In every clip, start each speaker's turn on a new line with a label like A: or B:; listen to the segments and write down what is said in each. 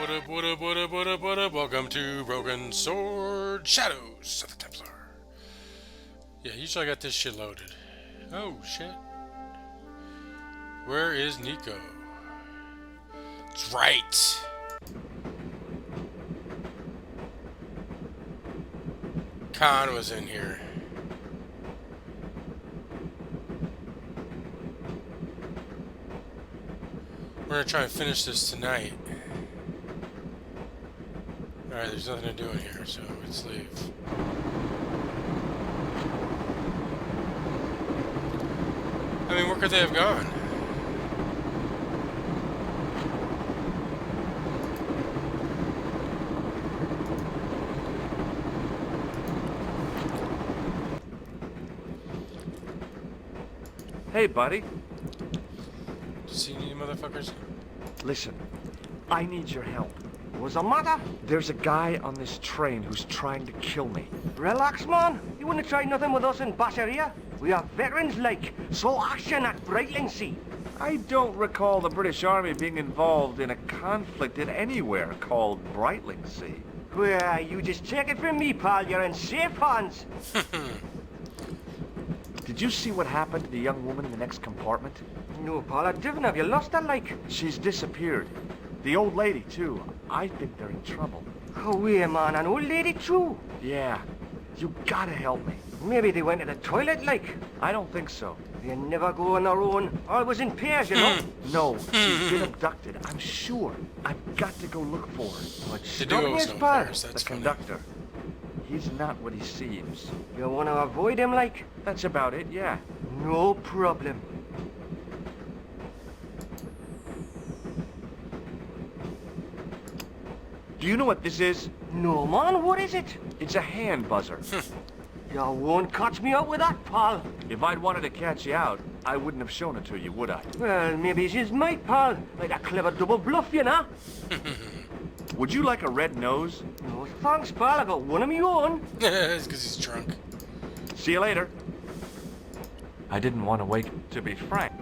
A: What up? Welcome to Broken Sword Shadows of the Templar. Yeah, usually I got this shit loaded. Oh, shit. Where is Nico? That's right. Khan was in here. We're gonna try and finish this tonight. Alright, there's nothing to do in here, so let's leave. I mean, where could they have gone?
B: Hey, buddy.
A: See you motherfuckers?
B: Listen, I need your help. What's the matter? There's a guy on this train who's trying to kill me.
C: Relax, man. You wouldn't try nothing with us in Basharia. We are veterans like, so action at Brightlingsea.
B: I don't recall the British Army being involved in a conflict in anywhere called Brightlingsea.
C: Well, you just take it from me, pal. You're in safe hands.
B: Did you see what happened to the young woman in the next compartment?
C: No, pal, I didn't. Have you lost her, like?
B: She's disappeared. The old lady, too. I think they're in trouble.
C: Oh, yeah, man. An old lady, too.
B: Yeah. You gotta help me.
C: Maybe they went to the toilet, like.
B: I don't think so.
C: They never go on their own. Always in pairs, you know.
B: No, she's been abducted. I'm sure. I've got to go look for her.
C: What's
A: They do
C: stopping
A: always
C: us,
A: go in
C: pal?
A: pairs, that's
B: The
A: funny.
B: conductor. He's not what he seems.
C: You want to avoid him, like?
B: That's about it, yeah.
C: No problem.
B: Do you know what this is?
C: No, man. What is it?
B: It's a hand buzzer.
C: You won't catch me out with that, pal.
B: If I'd wanted to catch you out, I wouldn't have shown it to you, would I?
C: Well, maybe she's my pal. Like a clever double bluff, you know?
B: Would you like a red nose?
C: No thanks, pal. I got one of my own.
A: It's because he's drunk.
B: See you later. I didn't want to wait, to be frank.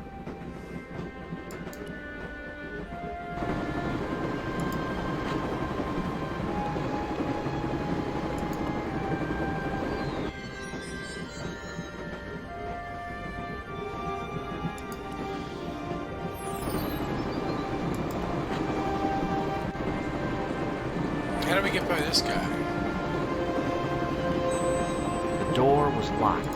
A: How do we get by this guy?
B: The door was locked.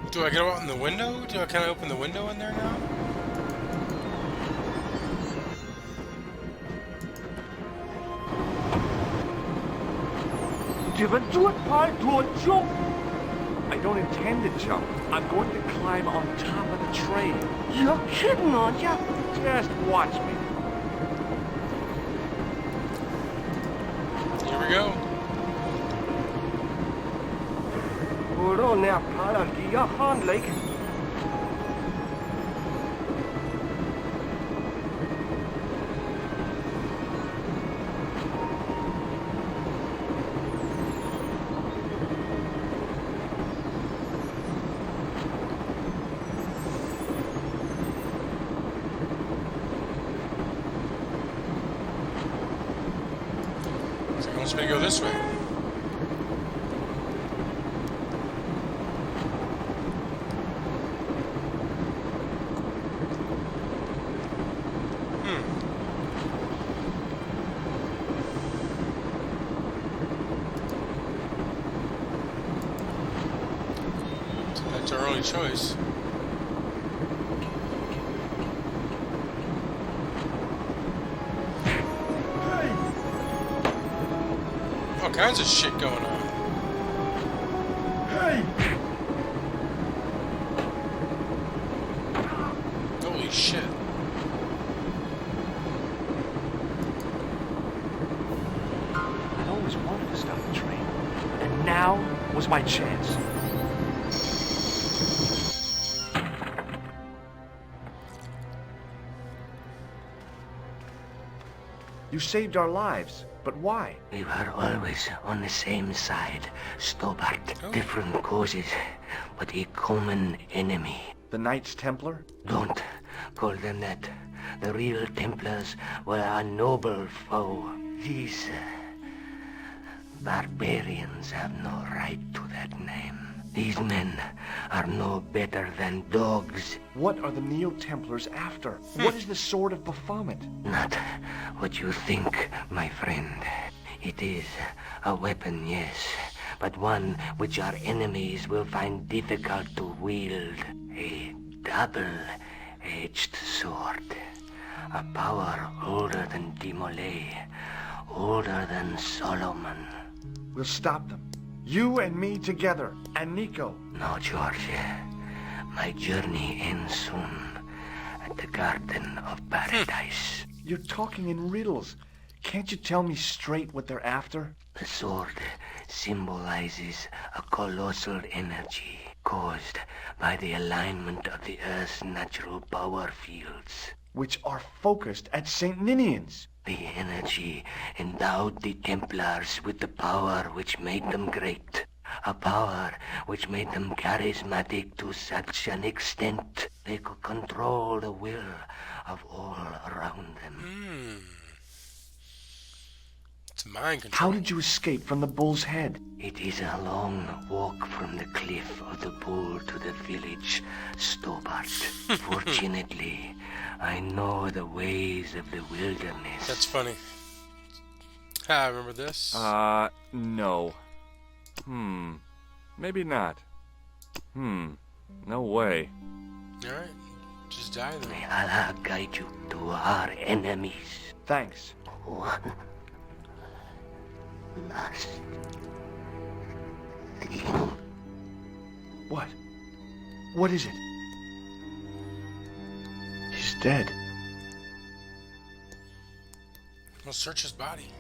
A: Do I go out in the window? Can I open the window in there now?
C: Don't do it, pal. Don't jump.
B: I don't intend to jump. I'm going to climb on top of the train.
C: You're kidding, aren't you?
B: Just watch me.
A: Here we go.
C: Hold on there, pal. I'll give you a hand, like.
A: So he wants me to go this way. So that's our only choice. All kinds of shit going on.
C: Hey!
A: shit.
B: I'd always wanted to stop the train, and now was my chance. You saved our lives, but why?
C: We were always on the same side, Stobart.
A: Oh.
C: Different causes, but a common enemy.
B: The Knights Templar?
C: Don't call them that. The real Templars were a noble foe. These barbarians have no right to that name. These men are no better than dogs.
B: What are the Neo-Templars after? What is the Sword of Baphomet?
C: Not what you think, my friend. It is a weapon, yes, but one which our enemies will find difficult to wield. A double-edged sword. A power older than Dimolay, older than Solomon.
B: We'll stop them. You and me together, and Nico.
C: No, George. My journey ends soon at the Garden of Paradise.
B: You're talking in riddles. Can't you tell me straight what they're after?
C: The sword symbolizes a colossal energy caused by the alignment of the Earth's natural power fields.
B: Which are focused at St. Ninian's.
C: The energy endowed the Templars with the power which made them great. A power which made them charismatic to such an extent they could control the will of all around them.
A: It's mind control.
B: How did you escape from the bull's head?
C: It is a long walk from the cliff of the Bull to the village, Stobart. Fortunately, I know the ways of the wilderness.
A: That's funny. I remember this.
B: No. Maybe not. No way.
A: Alright. Just die then.
C: May Allah guide you to our enemies.
B: Thanks.
C: One last thing.
B: What? What is it? He's dead.
A: We'll search his body.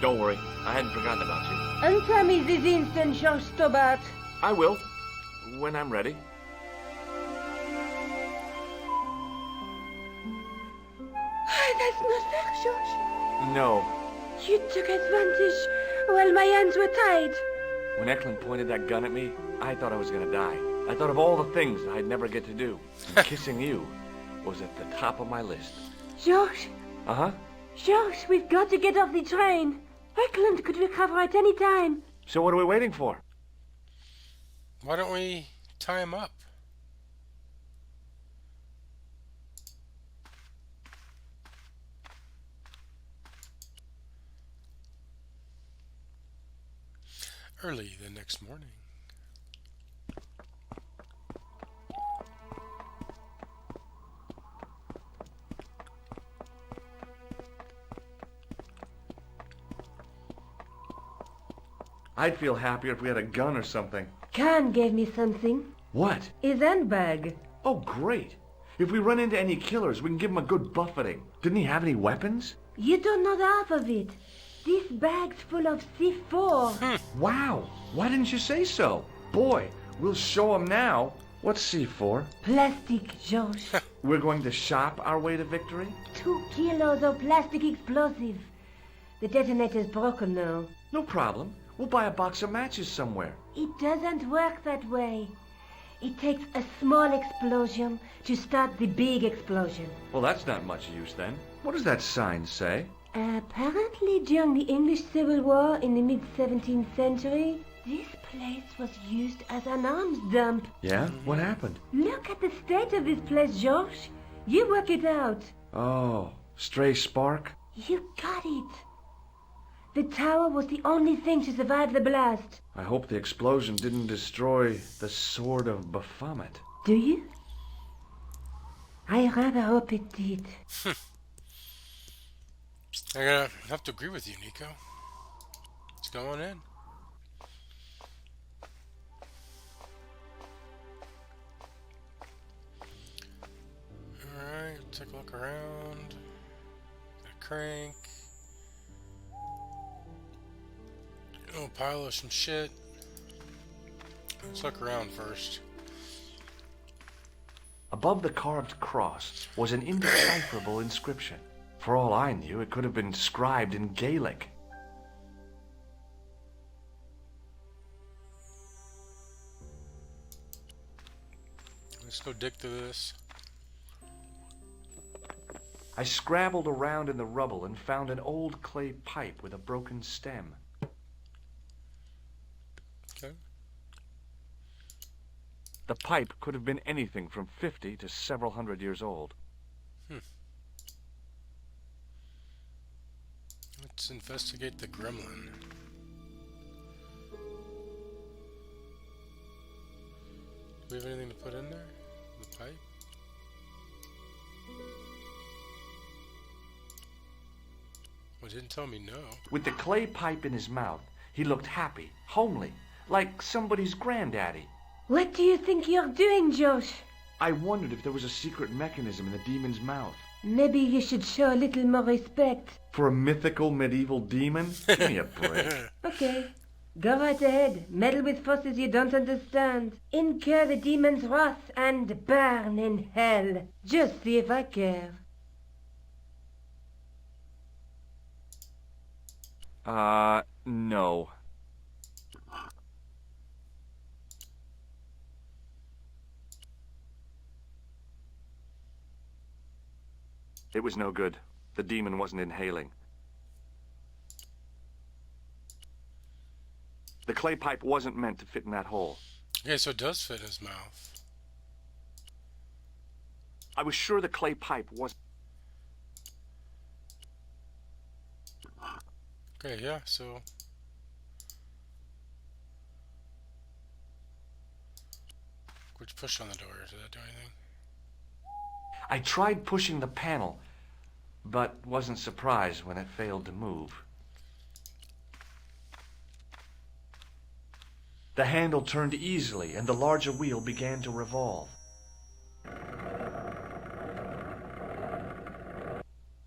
B: Don't worry. I hadn't forgotten about you.
D: Answer me this instant, George Stobart.
B: I will. When I'm ready.
D: That's not fair, George.
B: No.
D: You took advantage while my hands were tied.
B: When Eklund pointed that gun at me, I thought I was gonna die. I thought of all the things I'd never get to do. And kissing you was at the top of my list.
D: George,
B: Uh-huh.
D: George, we've got to get off the train. Eklund could recover at any time.
B: So what are we waiting for?
A: Why don't we tie him up? Early the next morning.
B: I'd feel happier if we had a gun or something.
D: Khan gave me something.
B: What?
D: His handbag.
B: Oh, great. If we run into any killers, we can give them a good buffeting. Didn't he have any weapons?
D: You don't know the half of it. This bag's full of C4.
B: Wow. Why didn't you say so? Boy, we'll show him now. What's C4?
D: Plastic, George.
B: We're going to shop our way to victory?
D: 2 kilos of plastic explosive. The detonator's broken now.
B: No problem. We'll buy a box of matches somewhere.
D: It doesn't work that way. It takes a small explosion to start the big explosion.
B: Well, that's not much use then. What does that sign say?
D: Apparently during the English Civil War in the mid-17th century, this place was used as an arms dump.
B: Yeah? What happened?
D: Look at the state of this place, George. You work it out.
B: Oh, stray spark?
D: You got it. The tower was the only thing to survive the blast.
B: I hope the explosion didn't destroy the Sword of Baphomet.
D: Do you? I rather hope it did.
A: I'm gonna have to agree with you, Nico. Let's go on in. take a look around. Got a crank. Oh, pile of some shit. Let's look around first.
B: Above the carved cross was an indecipherable inscription. For all I knew, it could have been scribed in Gaelic.
A: Let's go dig through this.
B: I scrabbled around in the rubble and found an old clay pipe with a broken stem.
A: Okay.
B: The pipe could have been anything from 50 to several hundred years old.
A: Let's investigate the gremlin. Do we have anything to put in there? The pipe? Well, it didn't tell me no.
B: With the clay pipe in his mouth, he looked happy, homely, like somebody's granddaddy.
D: What do you think you're doing, Josh?
B: I wondered if there was a secret mechanism in the demon's mouth.
D: Maybe you should show a little more respect.
B: For a mythical medieval demon? Give me a break.
D: Okay. Go right ahead. Meddle with forces you don't understand. Incur the demon's wrath and burn in hell. Just see if I care.
B: No. It was no good. The demon wasn't inhaling. The clay pipe wasn't meant to fit in that hole.
A: Okay, so it does fit in his mouth.
B: I was sure the clay pipe wasn't...
A: Okay, yeah, so... Which push on the door? Did that do anything?
B: I tried pushing the panel, but wasn't surprised when it failed to move. The handle turned easily, and the larger wheel began to revolve.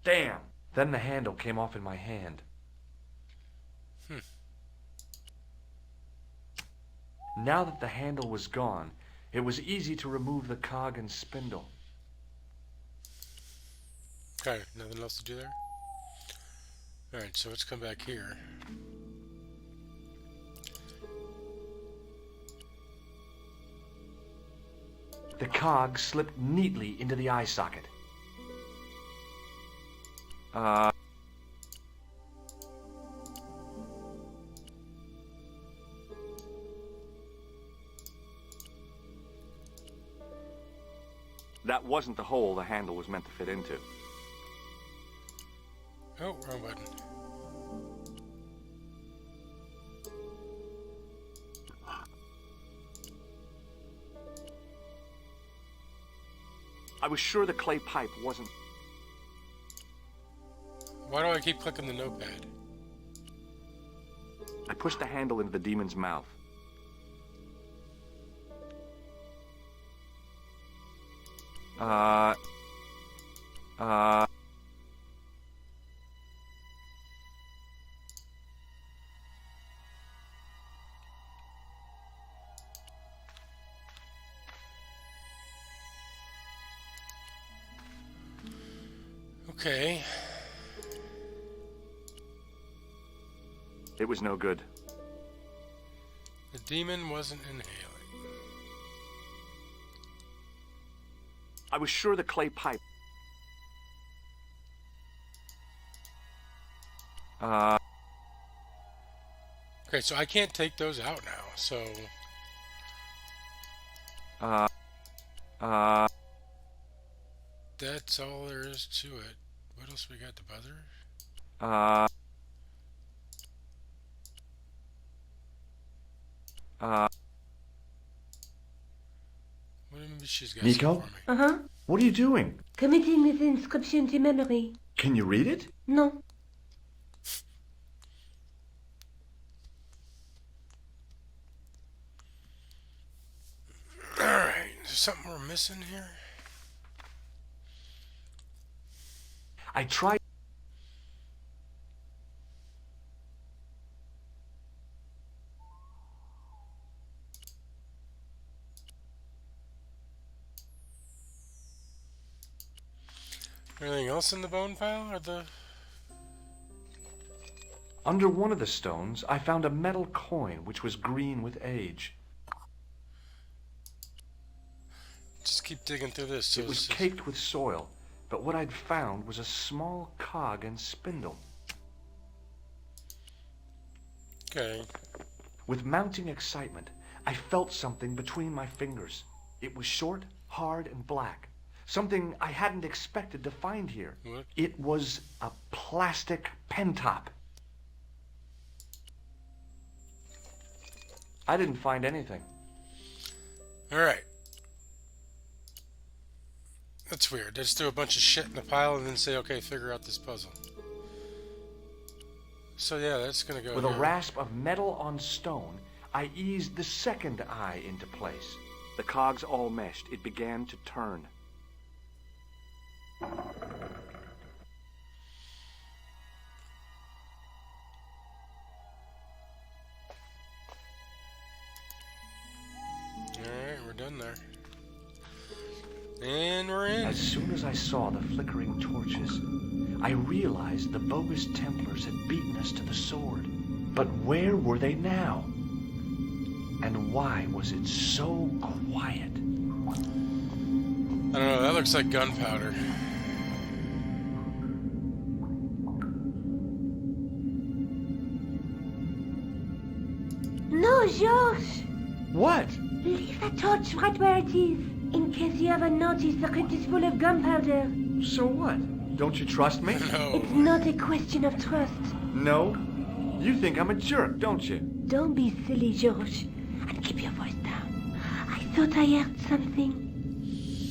B: Damn! Then the handle came off in my hand. Now that the handle was gone, it was easy to remove the cog and spindle.
A: Okay, nothing else to do there? Alright, so let's come back here.
B: The cog slipped neatly into the eye socket. That wasn't the hole the handle was meant to fit into.
A: Oh, wrong button.
B: I was sure the clay pipe wasn't...
A: Why do I keep clicking the notepad?
B: I pushed the handle into the demon's mouth.
A: Okay.
B: It was no good.
A: The demon wasn't inhaling.
B: I was sure the clay pipe...
A: Okay, so I can't take those out now, so... That's all there is to it. What else we got? The buzzer? What maybe she's got
B: Nico?
A: some for me.
D: Uh-huh.
B: What are you doing?
D: Committing this inscription to memory.
B: Can you read it?
D: No.
A: Alright, is there something we're missing here?
B: I tried.
A: Anything else in the bone pile or the?
B: Under one of the stones, I found a metal coin which was green with age.
A: Just keep digging through this. So
B: It was caked with soil, but what I'd found was a small cog and spindle.
A: Okay.
B: With mounting excitement, I felt something between my fingers. It was short, hard, and black. Something I hadn't expected to find here.
A: What?
B: It was a plastic pen top. I didn't find anything.
A: All right. That's weird. They just threw a bunch of shit in the pile and then say, okay, figure out this puzzle. So yeah, that's gonna go
B: With
A: here.
B: a rasp of metal on stone, I eased the second eye into place. The cogs all meshed. It began to turn.
A: Alright, we're done there. And we're in.
B: As soon as I saw the flickering torches, I realized the bogus Templars had beaten us to the sword. But where were they now? And why was it so quiet?
A: I don't know, that looks like gunpowder.
D: No, George!
B: What?
D: Leave the torch right where it is, in case you haven't noticed the crypt is full of gunpowder.
B: So what? Don't you trust me?
A: No.
D: It's not a question of trust.
B: No? You think I'm a jerk, don't you?
D: Don't be silly, George, and keep your voice down. I thought I heard something.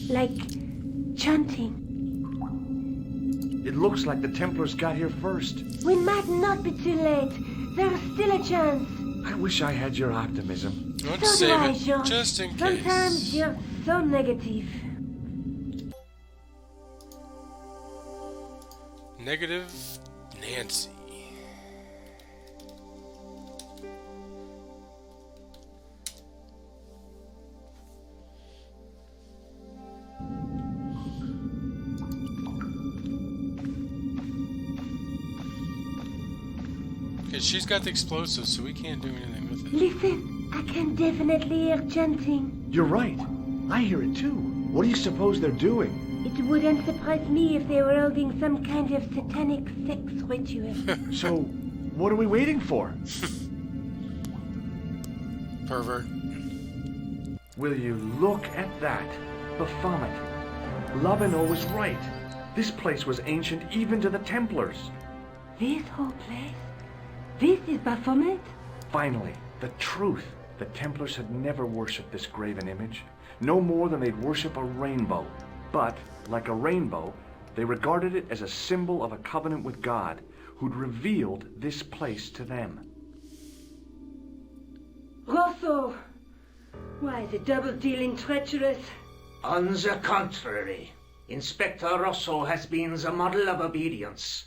D: Like chanting.
B: It looks like the Templars got here first.
D: We might not be too late. There's still a chance.
B: I wish I had your optimism.
A: Let's
D: So do
A: save
D: I,
A: it,
D: George.
A: just in
D: Sometimes
A: case.
D: you're so negative.
A: Negative Nancy. Okay, she's got the explosives, so we can't do anything with it.
D: Listen, I can definitely hear chanting.
B: You're right. I hear it too. What do you suppose they're doing?
D: It wouldn't surprise me if they were holding some kind of satanic sex ritual.
B: So, what are we waiting for?
A: Pervert.
B: Will you look at that? Baphomet. Lavino was right. This place was ancient even to the Templars.
D: This whole place? This is Baphomet?
B: Finally, the truth. The Templars had never worshipped this graven image, no more than they'd worship a rainbow. But, like a rainbow, they regarded it as a symbol of a covenant with God, who'd revealed this place to them.
D: Rosso! Why, the double-dealing treacherous.
C: On the contrary, Inspector Rosso has been the model of obedience.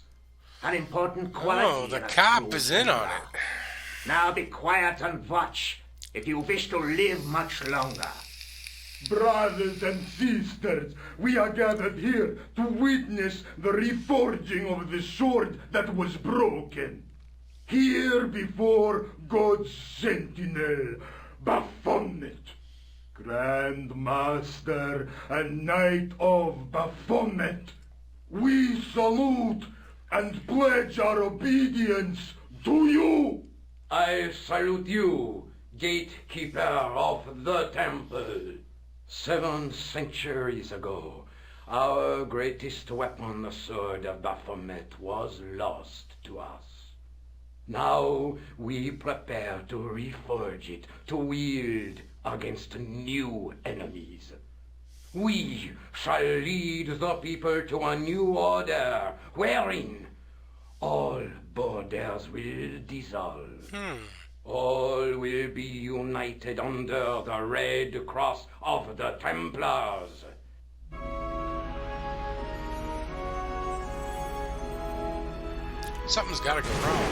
C: An important quality.
A: Oh, the
C: in a
A: cop
C: true
A: is in on
C: Templar.
A: it.
C: Now be quiet and watch, if you wish to live much longer.
E: Brothers and sisters, we are gathered here to witness the reforging of the sword that was broken. Here before God's sentinel, Baphomet, Grand Master and Knight of Baphomet, we salute and pledge our obedience to you.
F: I salute you, gatekeeper of the temple. 7 centuries ago, our greatest weapon, the sword of Baphomet, was lost to us. Now we prepare to reforge it, to wield against new enemies. We shall lead the people to a new order, wherein all borders will dissolve. All will be united under the red cross of the Templars.
A: Something's gotta go wrong.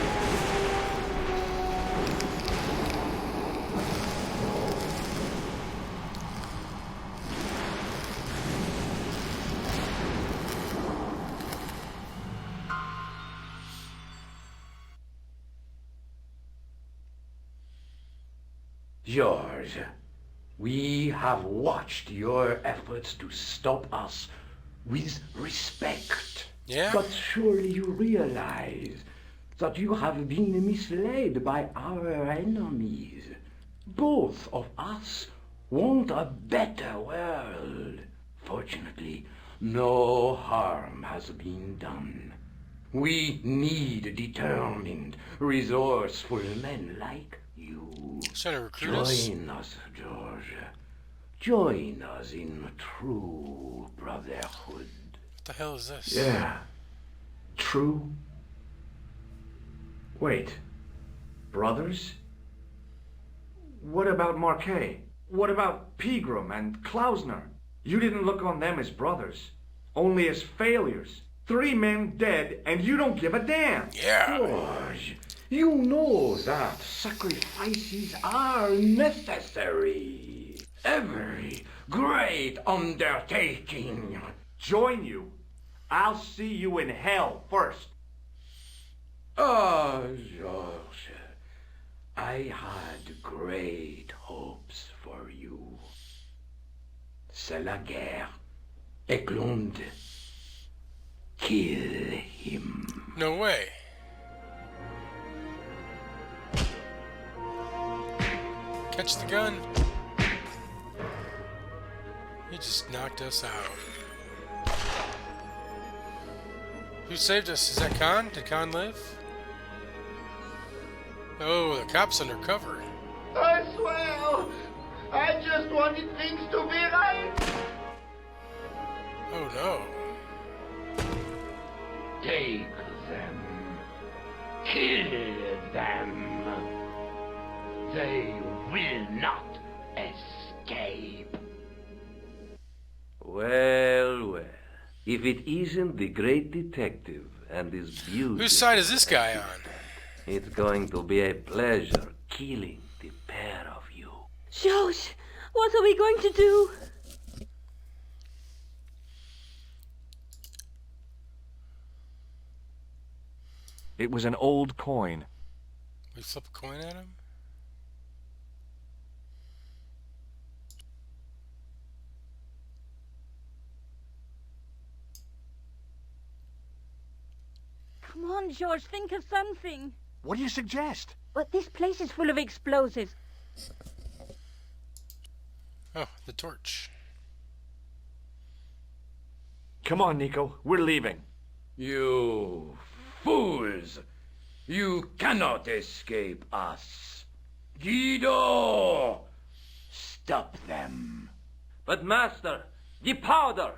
F: George, we have watched your efforts to stop us with respect.
A: Yeah?
F: But surely you realize that you have been misled by our enemies. Both of us want a better world. Fortunately, no harm has been done. We need determined, resourceful men like you.
A: Trying to recruit us?
F: Join us, George. Join us in true brotherhood.
A: What the hell is this?
B: Yeah. True. Wait. Brothers? What about Marquet? What about Pegram and Klausner? You didn't look on them as brothers, only as failures. 3 men dead, and you don't give a damn.
A: Yeah.
F: George, you know that sacrifices are necessary. Every great undertaking.
B: Join you. I'll see you in hell first.
F: Oh, George, I had great hopes for you. C'est la guerre. Eklund. Kill him.
A: No way. Catch the gun. He just knocked us out. Who saved us? Is that Khan? Did Khan live? Oh, the cop's undercover.
E: I swear, I just wanted things to be right.
A: Oh no.
C: Take them. Kill them. They will not escape.
G: Well, well. If it isn't the great detective and his beauty...
A: Whose side is this guy on?
G: It's going to be a pleasure killing the pair of you.
D: George, what are we going to do?
B: It was an old coin.
A: We flip a coin at him?
D: Come on, George, think of something.
B: What do you suggest?
D: But this place is full of explosives.
A: Oh, the torch.
B: Come on, Nico. We're leaving.
F: You fools! You cannot escape us. Guido! Stop them.
G: But master, the powder!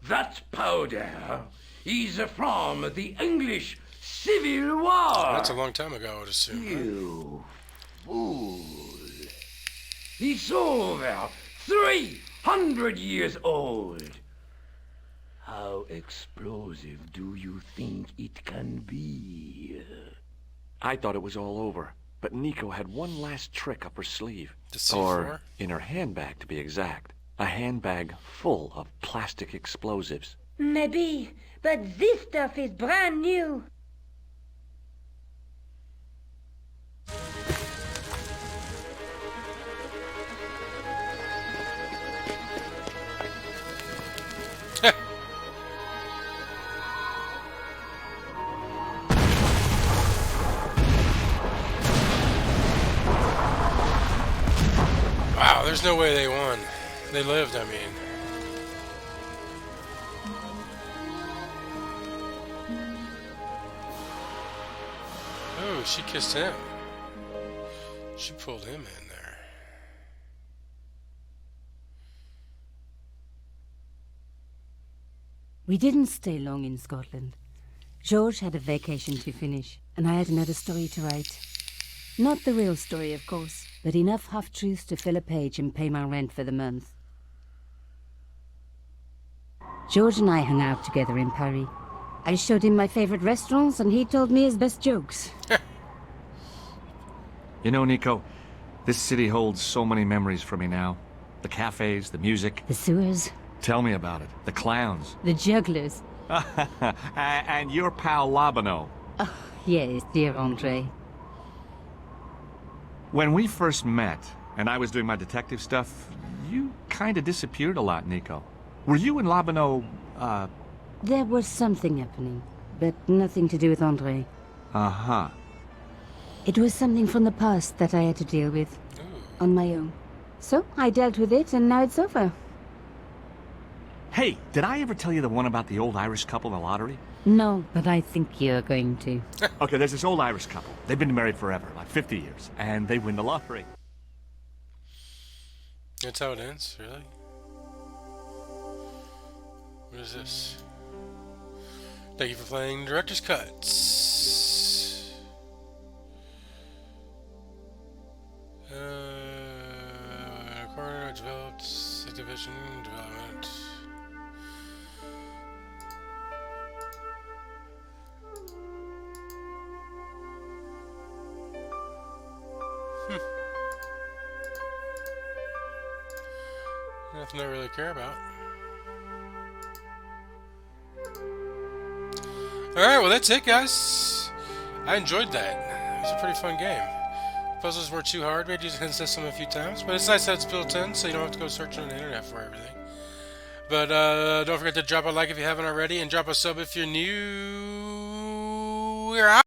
F: That powder is from the English Civil War.
A: That's a long time ago, I would assume.
F: You fool. It's over 300 years old. How explosive do you think it can be?
B: I thought it was all over, but Nico had one last trick up her sleeve.
A: The C4?
B: Or in her handbag, to be exact. A handbag full of plastic explosives.
D: Maybe, but this stuff is brand new.
A: Wow, there's no way they won. They lived, I mean. Oh, she kissed him. She pulled him in there.
H: We didn't stay long in Scotland. George had a vacation to finish, and I had another story to write. Not the real story, of course, but enough half-truths to fill a page and pay my rent for the month. George and I hung out together in Paris. I showed him my favorite restaurants, and he told me his best jokes.
B: You know, Nico, this city holds so many memories for me now. The cafes, the music.
H: The sewers.
B: Tell me about it. The clowns.
H: The jugglers.
B: And your pal Labano.
H: Oh, yes, dear Andre.
B: When we first met, and I was doing my detective stuff, you kind of disappeared a lot, Nico. Were you and Labano,
H: There was something happening, but nothing to do with Andre.
B: Uh-huh.
H: It was something from the past that I had to deal with. On my own. So, I dealt with it, and now it's over.
B: Hey, did I ever tell you the one about the old Irish couple in the lottery?
H: No, but I think you're going to.
B: Okay, there's this old Irish couple. They've been married forever, like 50 years, and they win the lottery.
A: That's how it ends, really? What is this? Thank you for playing Director's Cuts. Corner developed, division development. Nothing I really care about. Alright, well that's it, guys. I enjoyed that. It was a pretty fun game. Puzzles weren't too hard. Maybe just consist them a few times. But it's nice that it's built in, so you don't have to go searching on the internet for everything. But don't forget to drop a like if you haven't already, and drop a sub if you're new. We're out.